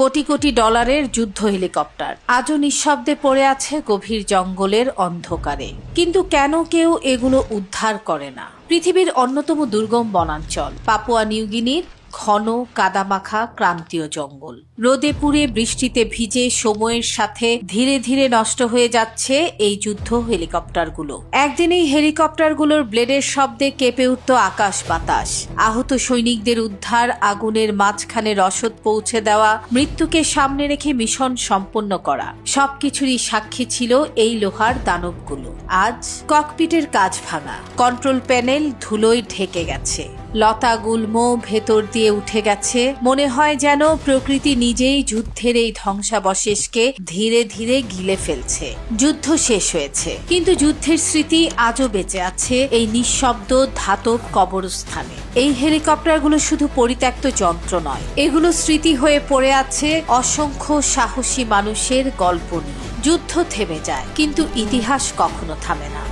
কোটি কোটি ডলারের যুদ্ধ হেলিকপ্টার আজও নিঃশব্দে পড়ে আছে গভীর জঙ্গলের অন্ধকারে। কিন্তু কেন কেউ এগুলো উদ্ধার করে না? পৃথিবীর অন্যতম দুর্গম বনাঞ্চল পাপুয়া নিউগিনির ঘন কাদামাখা ক্রান্তীয় জঙ্গল রোদে পুড়ে বৃষ্টিতে ভিজে সময়ের সাথে ধীরে ধীরে নষ্ট হয়ে যাচ্ছে এই যুদ্ধ হেলিকপ্টারগুলো। একদিন এই হেলিকপ্টারগুলোর ব্লেডের শব্দে কেঁপে উঠত আকাশ বাতাস। আহত সৈনিকদের উদ্ধার, আগুনের মাঝখানে রসদ পৌঁছে দেওয়া, মৃত্যুকে সামনে রেখে মিশন সম্পন্ন করা, সবকিছুরই সাক্ষী ছিল এই লোহার দানবগুলো। আজ ককপিটের কাজ ভাঙা, কন্ট্রোল প্যানেল ধুলোয় ঢেকে গেছে, লতা গুল্ম ভেতর দিয়ে উঠে গেছে। মনে হয় যেন প্রকৃতি নিজেই যুদ্ধের এই ধ্বংসাবশেষকে ধীরে ধীরে গিলে ফেলছে। যুদ্ধ শেষ হয়েছে, কিন্তু যুদ্ধের স্মৃতি আজও বেঁচে আছে এই নিঃশব্দ ধাতব কবরস্থানে। এই হেলিকপ্টারগুলো শুধু পরিত্যক্ত যন্ত্র নয়, এগুলো স্মৃতি হয়ে পড়ে আছে অসংখ্য সাহসী মানুষের গল্প নিয়ে। যুদ্ধ থেমে যায়, কিন্তু ইতিহাস কখনো থামে না।